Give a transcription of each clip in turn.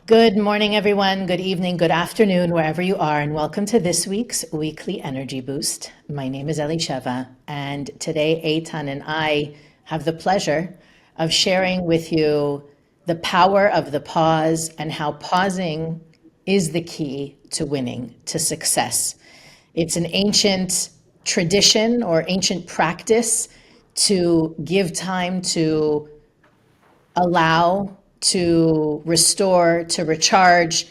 Good morning, everyone. Good evening, good afternoon, wherever you are, and welcome to this week's weekly energy boost. My name is Elisheva, and today Eitan and I have the pleasure of sharing with you the power of the pause and how pausing is the key to winning, to success. It's an ancient tradition or ancient practice to give time to allow, to restore, to recharge.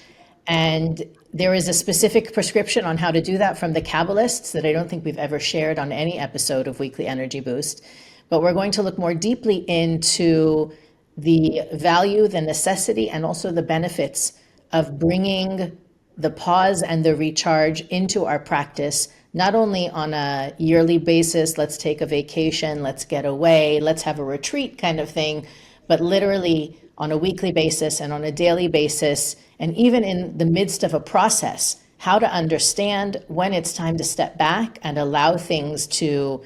And there is a specific prescription on how to do that from the Kabbalists that I don't think we've ever shared on any episode of Weekly Energy Boost. But we're going to look more deeply into the value, the necessity, and also the benefits of bringing the pause and the recharge into our practice, not only on a yearly basis, let's take a vacation, let's get away, let's have a retreat kind of thing, but literally on a weekly basis and on a daily basis, and even in the midst of a process, how to understand when it's time to step back and allow things to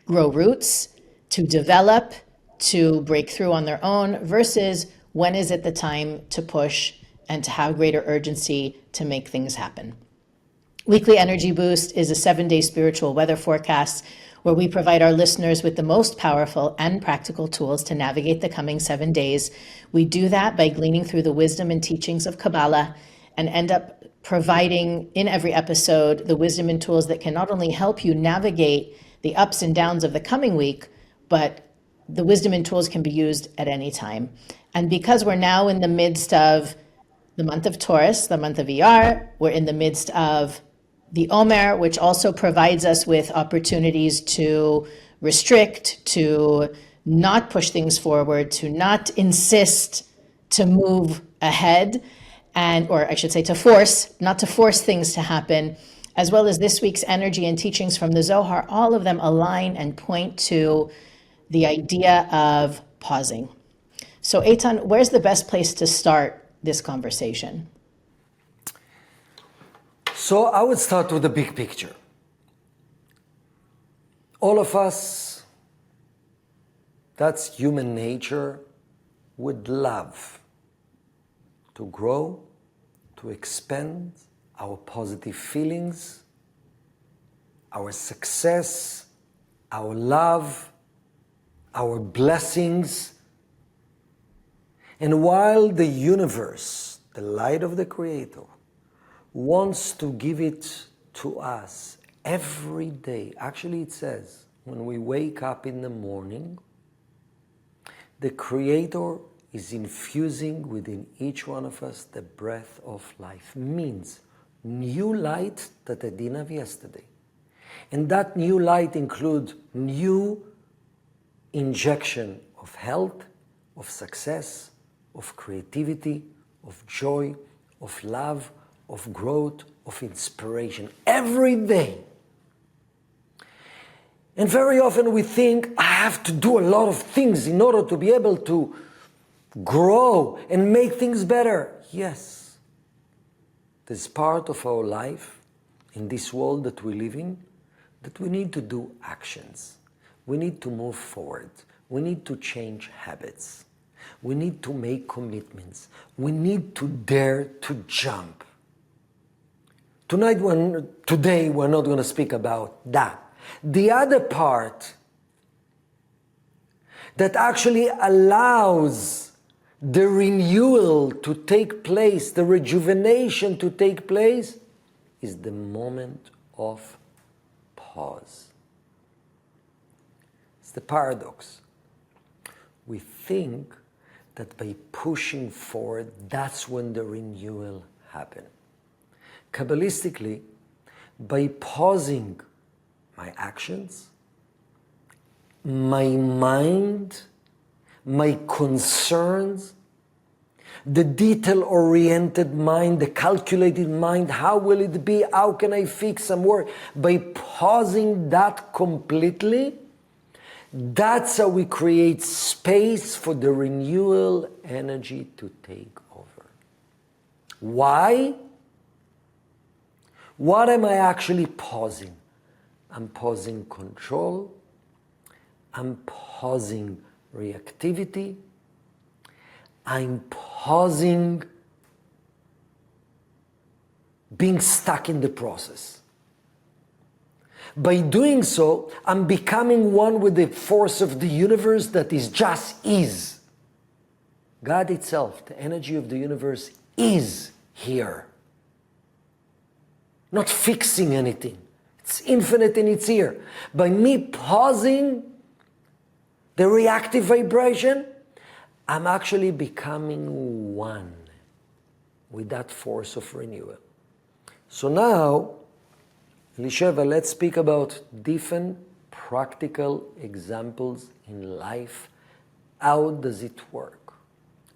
grow roots, to develop, to break through on their own, versus when is it the time to push and to have greater urgency to make things happen. Weekly Energy Boost is a 7-day spiritual weather forecast where we provide our listeners with the most powerful and practical tools to navigate the coming 7 days. We do that by gleaning through the wisdom and teachings of Kabbalah and end up providing in every episode the wisdom and tools that can not only help you navigate the ups and downs of the coming week, but the wisdom and tools can be used at any time. And because we're now in the midst of the month of Taurus, the month of ER, we're in the midst of the Omer, which also provides us with opportunities to restrict, to not push things forward, to not insist to move ahead, and, or I should say to force, not to force things to happen, as well as this week's energy and teachings from the Zohar. All of them align and point to the idea of pausing. So Eitan, where's the best place to start this conversation? So I would start with the big picture. All of us, that's human nature, would love to grow, to expand our positive feelings, our success, our love, our blessings. And while the universe, the light of the Creator, wants to give it to us every day. Actually, it says, when we wake up in the morning, the Creator is infusing within each one of us the breath of life. Means new light that I didn't have yesterday. And that new light includes new injection of health, of success, of creativity, of joy, of love, of growth, of inspiration, every day. And very often we think, I have to do a lot of things in order to be able to grow and make things better. Yes, there's part of our life in this world that we live in that we need to do actions. We need to move forward. We need to change habits. We need to make commitments. We need to dare to jump. Today, we're not going to speak about that. The other part that actually allows the renewal to take place, the rejuvenation to take place, is the moment of pause. It's the paradox. We think that by pushing forward, that's when the renewal happens. Kabbalistically, by pausing my actions, my mind, my concerns, the detail-oriented mind, the calculated mind, how will it be, how can I fix some work? By pausing that completely, that's how we create space for the renewal energy to take over. Why? What am I actually pausing? I'm pausing control. I'm pausing reactivity. I'm pausing being stuck in the process. By doing so, I'm becoming one with the force of the universe that is just is. God itself, the energy of the universe, is here. Not fixing anything. It's infinite and it's here. By me pausing the reactive vibration, I'm actually becoming one with that force of renewal. So now, Elisheva, let's speak about different practical examples in life. How does it work?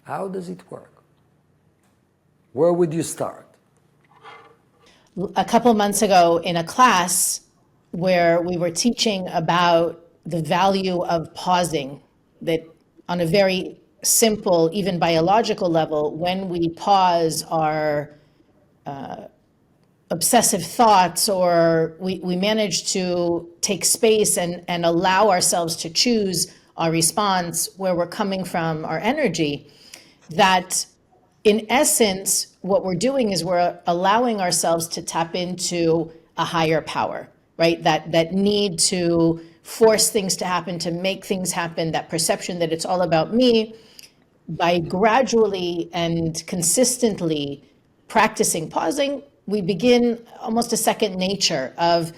How does it work? Where would you start? A couple months ago in a class where we were teaching about the value of pausing, that on a very simple, even biological level, when we pause our obsessive thoughts, or we manage to take space and allow ourselves to choose our response, where we're coming from, our energy, that in essence, what we're doing is we're allowing ourselves to tap into a higher power, right? That need to force things to happen, to make things happen, that perception that it's all about me. By gradually and consistently practicing pausing, we begin almost a second nature of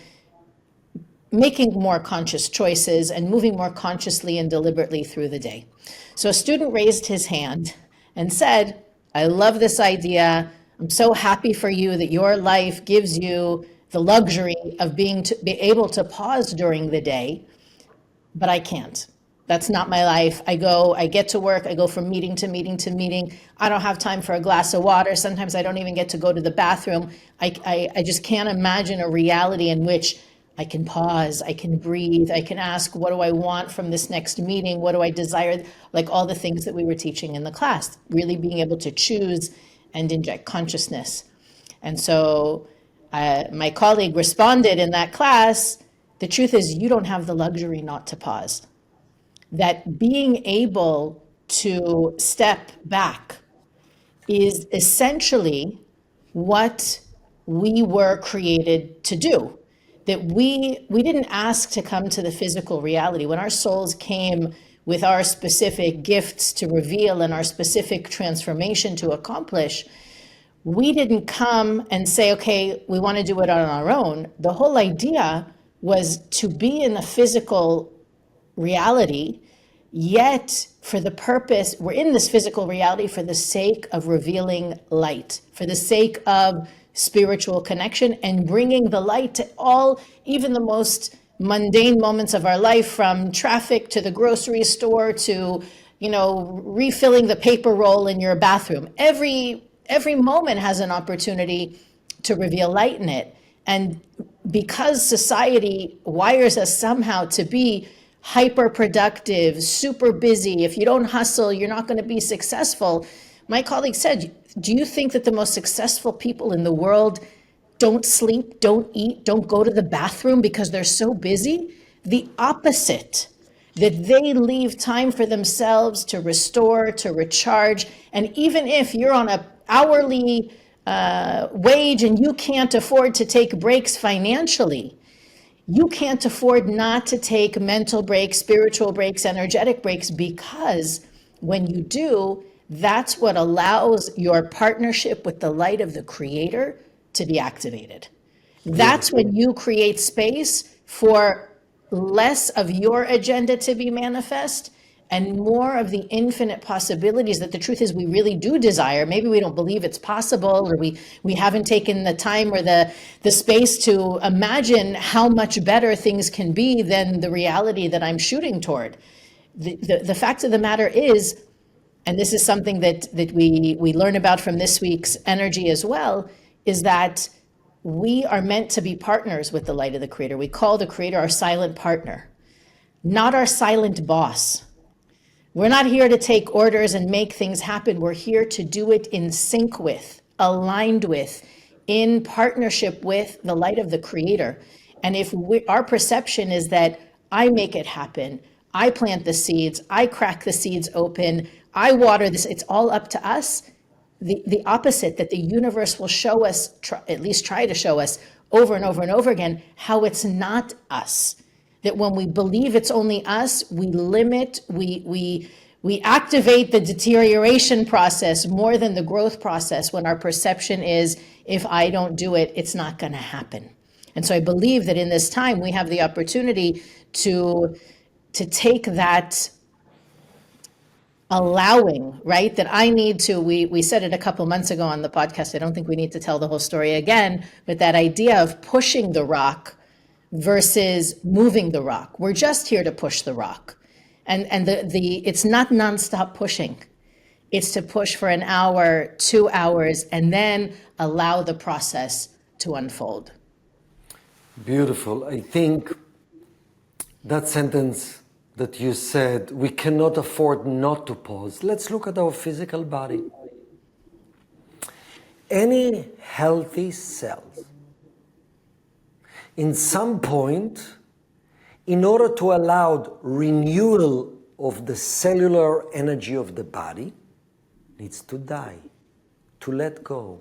making more conscious choices and moving more consciously and deliberately through the day. So a student raised his hand and said, I love this idea. I'm so happy for you that your life gives you the luxury of being able to pause during the day, but I can't. That's not my life. I get to work, I go from meeting to meeting to meeting. I don't have time for a glass of water. Sometimes I don't even get to go to the bathroom. I just can't imagine a reality in which I can pause, I can breathe, I can ask, what do I want from this next meeting? What do I desire? Like all the things that we were teaching in the class, really being able to choose and inject consciousness. And so my colleague responded in that class, the truth is you don't have the luxury not to pause. That being able to step back is essentially what we were created to do. That we didn't ask to come to the physical reality. When our souls came with our specific gifts to reveal and our specific transformation to accomplish, we didn't come and say, okay, we want to do it on our own. The whole idea was to be in a physical reality, yet for the purpose, we're in this physical reality for the sake of revealing light, for the sake of spiritual connection and bringing the light to all, even the most mundane moments of our life, from traffic to the grocery store to, refilling the paper roll in your bathroom. Every moment has an opportunity to reveal light in it. And because society wires us somehow to be hyper productive, super busy, if you don't hustle, you're not going to be successful. My colleague said, do you think that the most successful people in the world don't sleep, don't eat, don't go to the bathroom because they're so busy? The opposite, that they leave time for themselves to restore, to recharge. And even if you're on an hourly wage and you can't afford to take breaks financially, you can't afford not to take mental breaks, spiritual breaks, energetic breaks, because when you do, that's what allows your partnership with the light of the Creator to be activated. That's when you create space for less of your agenda to be manifest and more of the infinite possibilities that the truth is we really do desire. Maybe we don't believe it's possible, or we haven't taken the time or the space to imagine how much better things can be than the reality that I'm shooting toward. The fact of the matter is, and this is something that we learn about from this week's energy as well, is that we are meant to be partners with the light of the Creator. We call the Creator our silent partner, not our silent boss. We're not here to take orders and make things happen. We're here to do it in sync with, aligned with, in partnership with the light of the Creator. And if our perception is that I make it happen, I plant the seeds, I crack the seeds open, I water this, it's all up to us, the opposite, that the universe will show us, at least try to show us over and over and over again, how it's not us. That when we believe it's only us, we limit, we activate the deterioration process more than the growth process, when our perception is, if I don't do it, it's not going to happen. And so I believe that in this time we have the opportunity to take that allowing, right? That I need to, we said it a couple months ago on the podcast. I don't think we need to tell the whole story again, but that idea of pushing the rock versus moving the rock. We're just here to push the rock. And the it's not nonstop pushing. It's to push for an hour, 2 hours, and then allow the process to unfold. Beautiful. I think that sentence that you said, we cannot afford not to pause. Let's look at our physical body. Any healthy cells, in some point, in order to allow renewal of the cellular energy of the body, needs to die, to let go.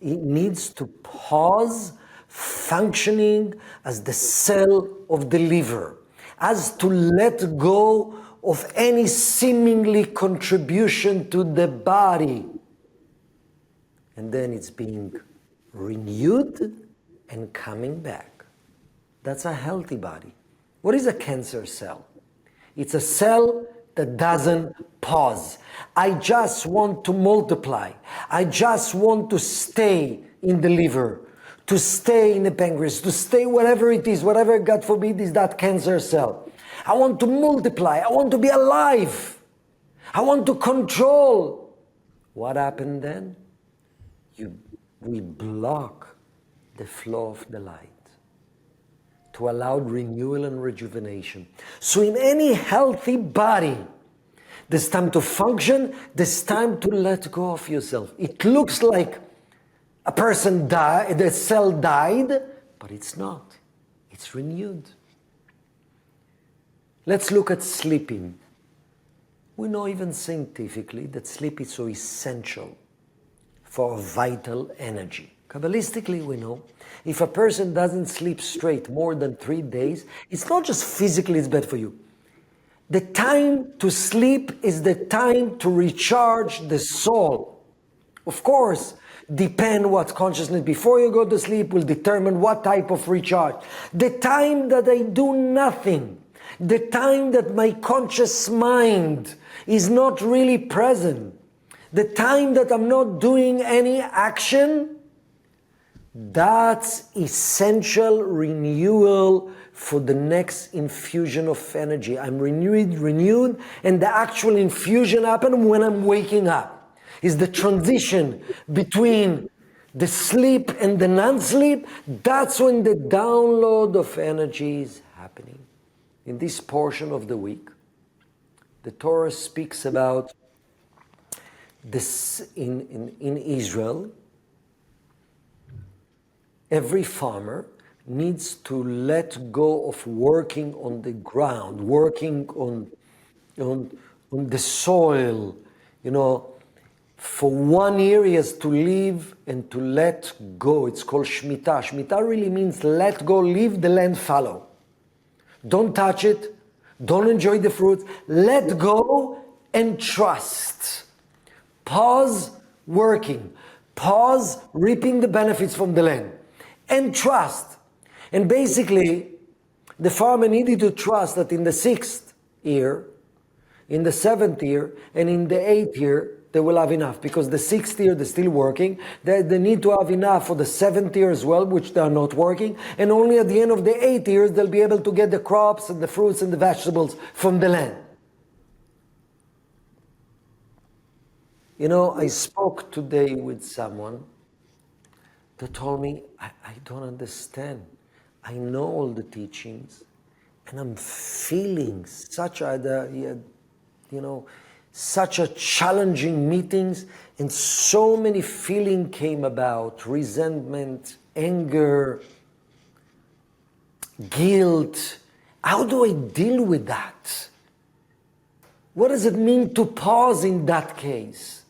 It needs to pause functioning as the cell of the liver, as to let go of any seemingly contribution to the body. And then it's being renewed and coming back. That's a healthy body. What is a cancer cell? It's a cell that doesn't pause. I just want to multiply. I just want to stay in the liver, to stay in the pancreas, to stay whatever it is, whatever, God forbid, is that cancer cell. I want to multiply. I want to be alive. I want to control. What happened then? We block the flow of the light to allow renewal and rejuvenation. So in any healthy body, there's time to function, there's time to let go of yourself. It looks like a person died, the cell died, but it's not. It's renewed. Let's look at sleeping. We know even scientifically that sleep is so essential for vital energy. Kabbalistically, we know if a person doesn't sleep straight more than 3 days, it's not just physically it's bad for you. The time to sleep is the time to recharge the soul. Of course, depend what consciousness before you go to sleep will determine what type of recharge. The time that I do nothing, the time that my conscious mind is not really present, the time that I'm not doing any action, that's essential renewal for the next infusion of energy. I'm renewed, and the actual infusion happens when I'm waking up. Is the transition between the sleep and the non-sleep. That's when the download of energy is happening. In this portion of the week, the Torah speaks about this in Israel. Every farmer needs to let go of working on the ground, working on the soil, for 1 year he has to live and to let go. It's called Shemitah. Shemitah really means let go, leave the land fallow. Don't touch it, don't enjoy the fruits, let go and trust. Pause working, pause reaping the benefits from the land, and trust. And basically, the farmer needed to trust that in the 6th year, in the 7th year, and in the 8th year, they will have enough. Because the 6th year, they're still working. They need to have enough for the 7th year as well, which they are not working. And only at the end of the 8th years, they'll be able to get the crops and the fruits and the vegetables from the land. I spoke today with someone that told me, I don't understand. I know all the teachings, and I'm feeling such a challenging meetings, and so many feelings came about, resentment, anger, guilt. How do I deal with that? What does it mean to pause in that case?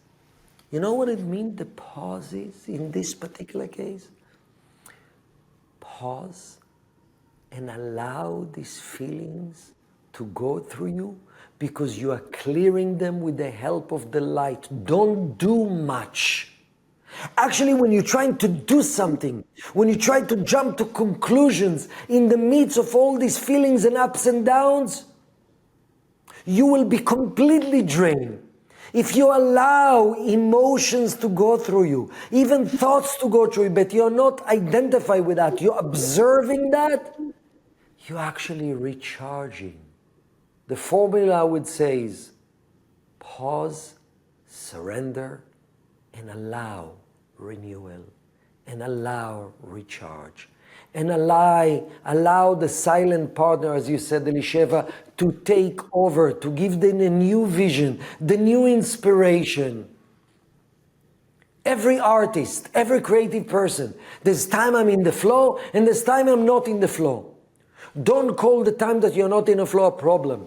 You know what it means, the pause is in this particular case? Pause and allow these feelings to go through you because you are clearing them with the help of the light. Don't do much. Actually, when you're trying to do something, when you try to jump to conclusions in the midst of all these feelings and ups and downs, you will be completely drained. If you allow emotions to go through you, even thoughts to go through you, but you're not identified with that, you're observing that, you're actually recharging. The formula I would say is pause, surrender, and allow renewal, and allow recharge, and allow the silent partner, as you said, Elisheva, to take over, to give them a new vision, the new inspiration. Every artist, every creative person, there's time I'm in the flow, and there's time I'm not in the flow. Don't call the time that you're not in a flow a problem.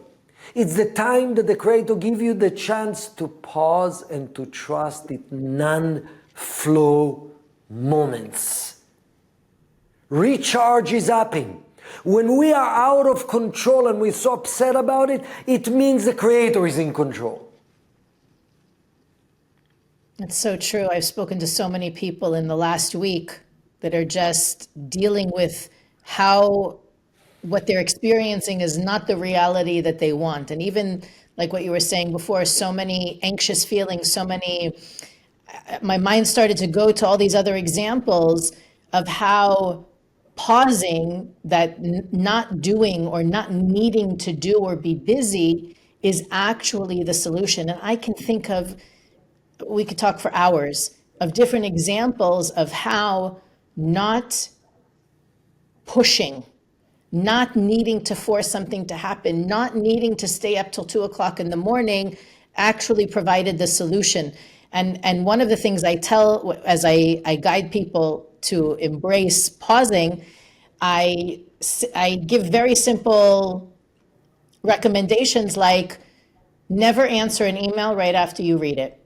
It's the time that the Creator gives you the chance to pause and to trust it non-flow moments. Recharge is happening. When we are out of control and we're so upset about it, it means the Creator is in control. It's so true. I've spoken to so many people in the last week that are just dealing with how what they're experiencing is not the reality that they want. And even like what you were saying before, so many anxious feelings, my mind started to go to all these other examples of how pausing, that not doing or not needing to do or be busy is actually the solution. And I can think of, we could talk for hours of different examples of how not pushing, not needing to force something to happen, not needing to stay up till 2 o'clock in the morning actually provided the solution. And one of the things I tell as I guide people to embrace pausing, I give very simple recommendations like never answer an email right after you read it.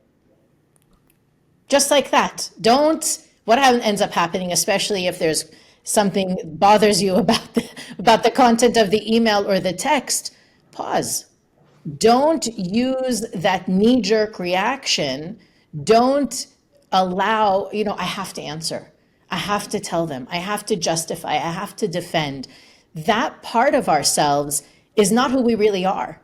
Just like that. What ends up happening, especially if there's something bothers you about the content of the email or the text, pause. Don't use that knee-jerk reaction. Don't allow, I have to answer. I have to tell them. I have to justify. I have to defend. That part of ourselves is not who we really are.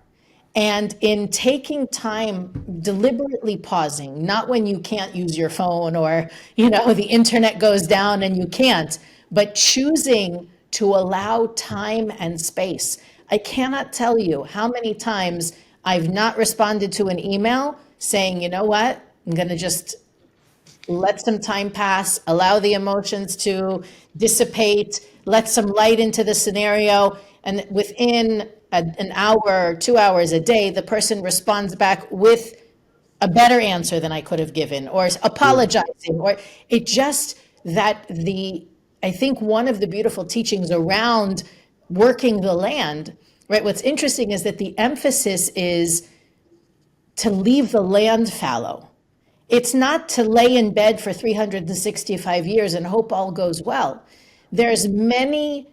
And in taking time, deliberately pausing, not when you can't use your phone or, the internet goes down and you can't, but choosing to allow time and space. I cannot tell you how many times I've not responded to an email saying, you know what, I'm going to just let some time pass, allow the emotions to dissipate, let some light into the scenario, and within an hour, 2 hours a day, the person responds back with a better answer than I could have given, or apologizing, or it just I think one of the beautiful teachings around working the land, right? What's interesting is that the emphasis is to leave the land fallow. It's not to lay in bed for 365 years and hope all goes well. There's many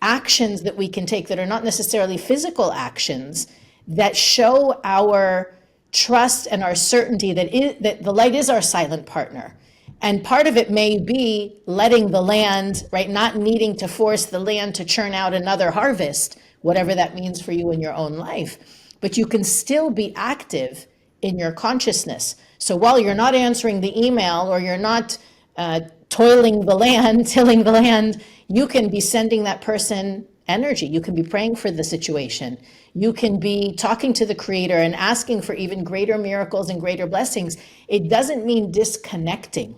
actions that we can take that are not necessarily physical actions that show our trust and our certainty that the light is our silent partner. And part of it may be letting the land, right, not needing to force the land to churn out another harvest, whatever that means for you in your own life. But you can still be active in your consciousness. So while you're not answering the email or you're not tilling the land, you can be sending that person energy. You can be praying for the situation. You can be talking to the Creator and asking for even greater miracles and greater blessings. It doesn't mean disconnecting,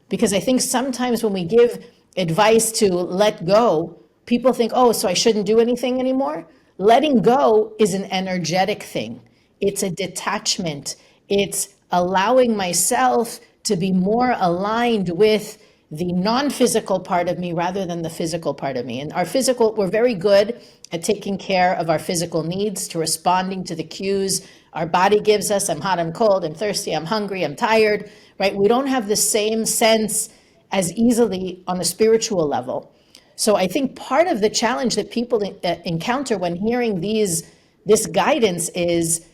because I think sometimes when we give advice to let go, people think, oh, so I shouldn't do anything anymore. Letting go is an energetic thing. It's a detachment. It's allowing myself to be more aligned with the non-physical part of me rather than the physical part of me. And our physical, we're very good at taking care of our physical needs, to responding to the cues our body gives us. I'm hot, I'm cold, I'm thirsty, I'm hungry, I'm tired, right? We don't have the same sense as easily on the spiritual level. So I think part of the challenge that people encounter when hearing this guidance is,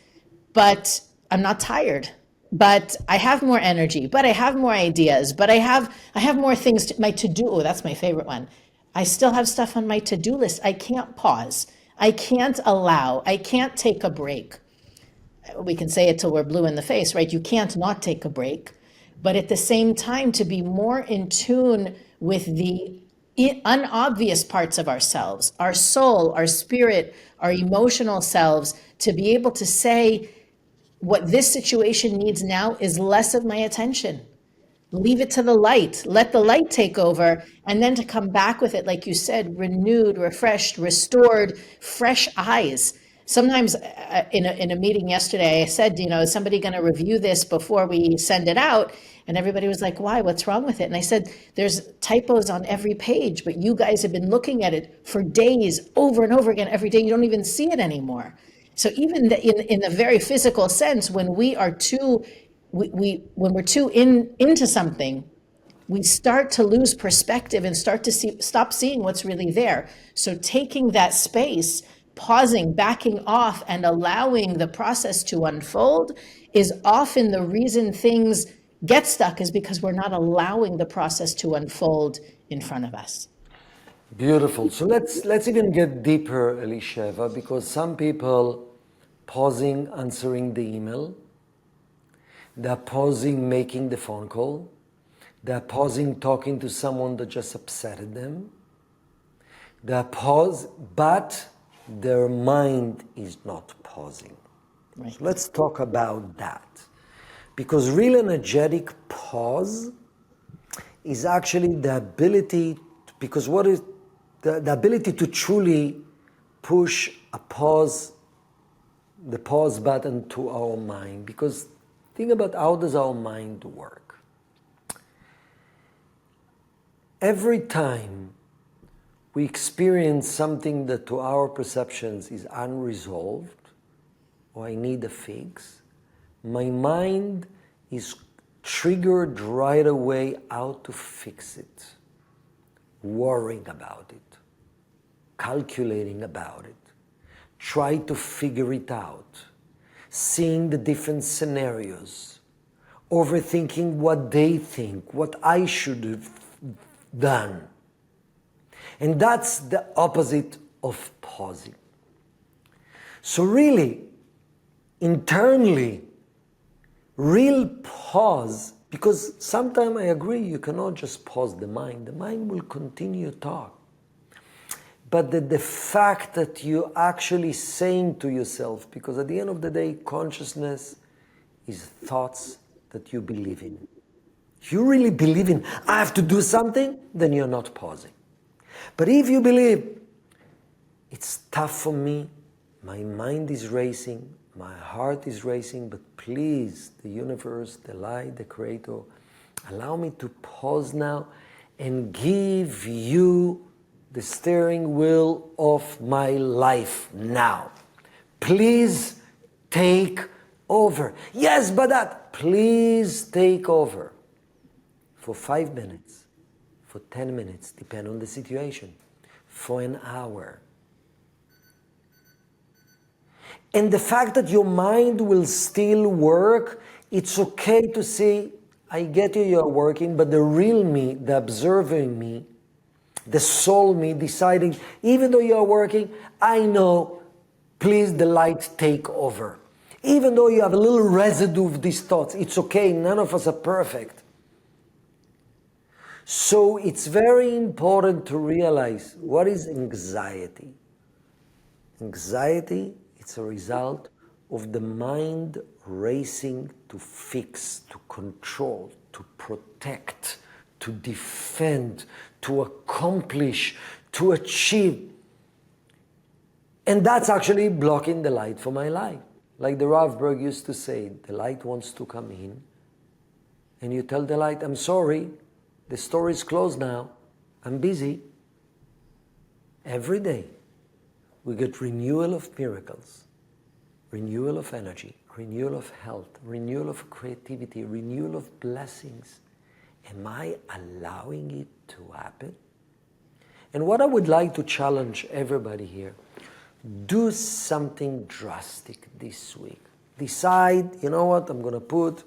but I'm not tired, but I have more energy, but I have more ideas, but I have more things my to-do. Oh, that's my favorite one. I still have stuff on my to-do list. I can't pause. I can't allow. I can't take a break. We can say it till we're blue in the face, right? You can't not take a break. But at the same time, to be more in tune with the unobvious parts of ourselves, our soul, our spirit, our emotional selves, to be able to say, what this situation needs now is less of my attention. Leave it to the light. Let the light take over. And then to come back with it, like you said, renewed, refreshed, restored, fresh eyes. Sometimes in a meeting yesterday, I said, is somebody going to review this before we send it out? And everybody was like, why? What's wrong with it? And I said, there's typos on every page, but you guys have been looking at it for days, over and over again, every day. You don't even see it anymore. So even in the very physical sense, when we are too, when we're too into something, we start to lose perspective and stop seeing what's really there. So taking that space, pausing, backing off, and allowing the process to unfold is often the reason things get stuck, is because we're not allowing the process to unfold in front of us. Beautiful. So let's even get deeper, Elisheva, because some people pausing answering the email, they're pausing making the phone call, they're pausing talking to someone that just upsetted them, they're but their mind is not pausing. Right. So let's talk about that, because real energetic pause is actually the ability, because what is the ability to truly push the pause button to our mind. Because think about, how does our mind work? Every time we experience something that to our perceptions is unresolved, or I need a fix, my mind is triggered right away how to fix it, worrying about it, calculating about it, try to figure it out, seeing the different scenarios, overthinking what they think, what I should have done. And that's the opposite of pausing. So really, internally, real pause, because sometimes I agree, you cannot just pause the mind. The mind will continue to talk. But the fact that you're actually saying to yourself, because at the end of the day, consciousness is thoughts that you believe in. If you really believe in, I have to do something, then you're not pausing. But if you believe, it's tough for me, my mind is racing, my heart is racing, but please, the universe, the light, the creator, allow me to pause now and give you the steering wheel of my life now. Please take over. Yes, but that, please take over. For 5 minutes, for 10 minutes, depend on the situation, for an hour. And the fact that your mind will still work, it's okay to say, I get you, you're working, but the real me, the observing me, the soul me deciding, even though you're working, I know, please, the light take over. Even though you have a little residue of these thoughts, it's okay, none of us are perfect. So it's very important to realize, what is anxiety? Anxiety, it's a result of the mind racing to fix, to control, to protect, to defend, to accomplish, to achieve. And that's actually blocking the light for my life. Like the Rav Berg used to say, the light wants to come in, and you tell the light, I'm sorry, The store is closed now. I'm busy. Every day, we get renewal of miracles, renewal of energy, renewal of health, renewal of creativity, renewal of blessings. Am I allowing it to happen? And what I would like to challenge everybody here, do something drastic this week. Decide, you know what, I'm going to put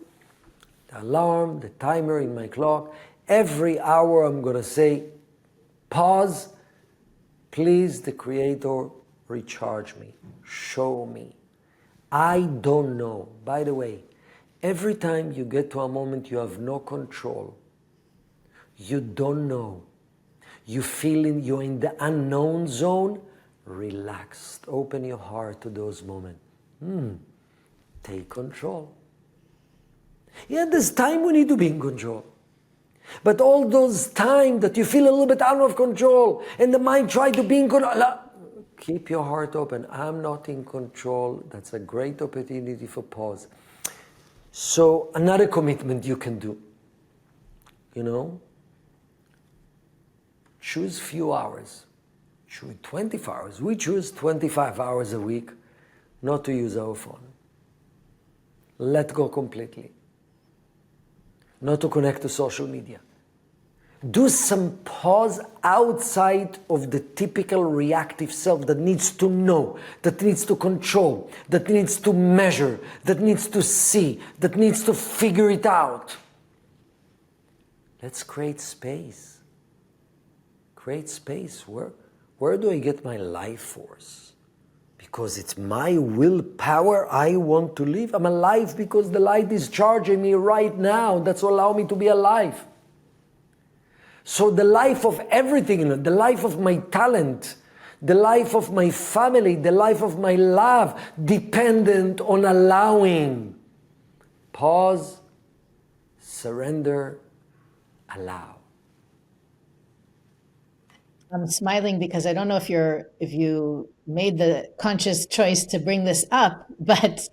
the alarm, the timer in my clock. Every hour I'm going to say, pause, please, the Creator, recharge me, show me. I don't know. By the way, every time you get to a moment you have no control, you don't know, you feel you're in the unknown zone, relaxed. Open your heart to those moments. Take control. Yeah, there's time we need to be in control. But all those time that you feel a little bit out of control and the mind try to be in control, keep your heart open. I'm not in control. That's a great opportunity for pause. So another commitment you can do, choose few hours. Choose 24 hours. We choose 25 hours a week not to use our phone. Let go completely. Not to connect to social media. Do some pause outside of the typical reactive self that needs to know, that needs to control, that needs to measure, that needs to see, that needs to figure it out. Let's create space. Create space. Where do I get my life force? Because it's my willpower I want to live. I'm alive because the light is charging me right now. That's what allows me to be alive. So the life of everything, the life of my talent, the life of my family, the life of my love, dependent on allowing. Pause, surrender, allow. I'm smiling because I don't know if you made the conscious choice to bring this up, but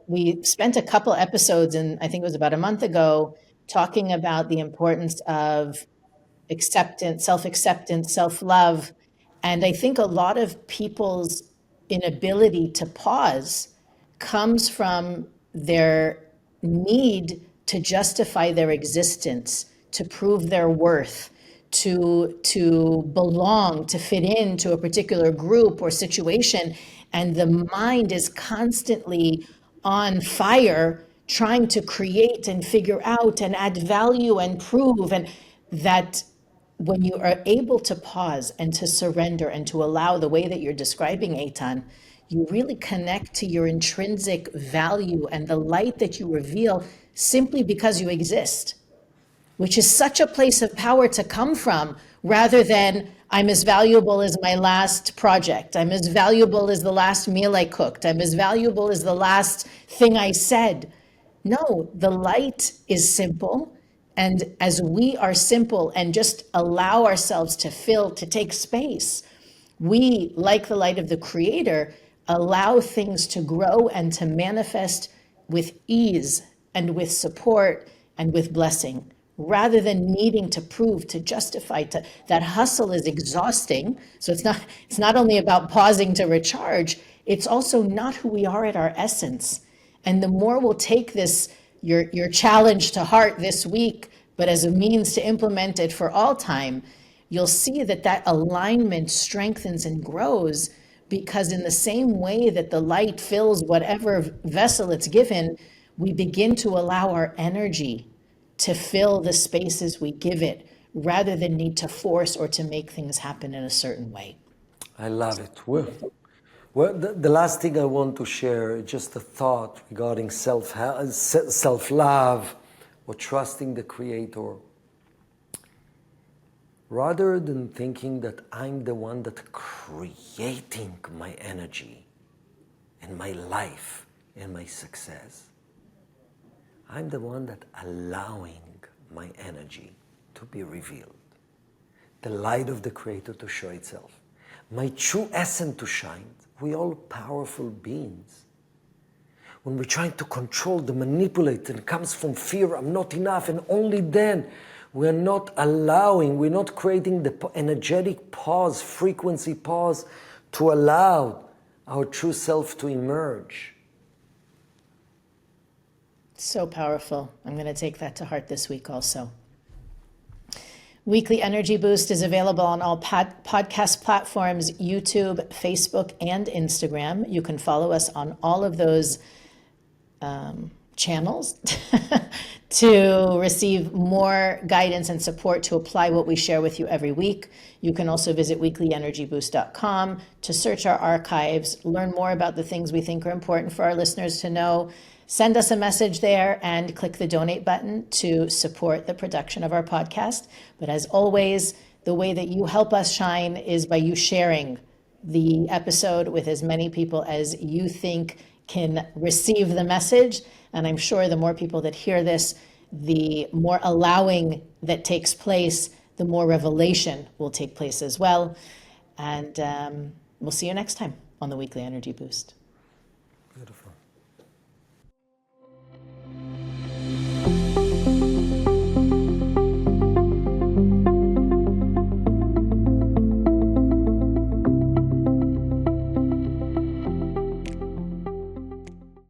we spent a couple episodes, and I think it was about a month ago, talking about the importance of acceptance, self-acceptance, self-love. And I think a lot of people's inability to pause comes from their need to justify their existence, to prove their worth, to belong, to fit into a particular group or situation. And the mind is constantly on fire trying to create and figure out and add value and prove. And that when you are able to pause and to surrender and to allow the way that you're describing, Eitan, you really connect to your intrinsic value and the light that you reveal simply because you exist, which is such a place of power to come from, rather than I'm as valuable as my last project. I'm as valuable as the last meal I cooked. I'm as valuable as the last thing I said. No, the light is simple. And as we are simple and just allow ourselves to fill, to take space, we, like the light of the Creator, allow things to grow and to manifest with ease and with support and with blessing, rather than needing to prove, to justify. That hustle is exhausting. So it's not only about pausing to recharge, it's also not who we are at our essence. And the more we'll take this, your challenge to heart this week, but as a means to implement it for all time, you'll see that alignment strengthens and grows, because in the same way that the light fills whatever vessel it's given, we begin to allow our energy to fill the spaces we give it, rather than need to force or to make things happen in a certain way. I love it. Well, the last thing I want to share is just a thought regarding self-love or trusting the Creator. Rather than thinking that I'm the one that's creating my energy and my life and my success, I'm the one that allowing my energy to be revealed. The light of the Creator to show itself. My true essence to shine. We all powerful beings. When we're trying to control, to manipulate, and it comes from fear, I'm not enough, and only then We're not allowing, we're not creating the energetic pause, frequency pause to allow our true self to emerge. So powerful. I'm going to take that to heart this week also. Weekly Energy Boost is available on all podcast platforms, YouTube, Facebook, and Instagram. You can follow us on all of those channels to receive more guidance and support to apply what we share with you every week. You can also visit weeklyenergyboost.com to search our archives, learn more about the things we think are important for our listeners to know. Send us a message there and click the donate button to support the production of our podcast. But as always, the way that you help us shine is by you sharing the episode with as many people as you think can receive the message. And I'm sure the more people that hear this, the more allowing that takes place, the more revelation will take place as well. And we'll see you next time on the Weekly Energy Boost. Beautiful.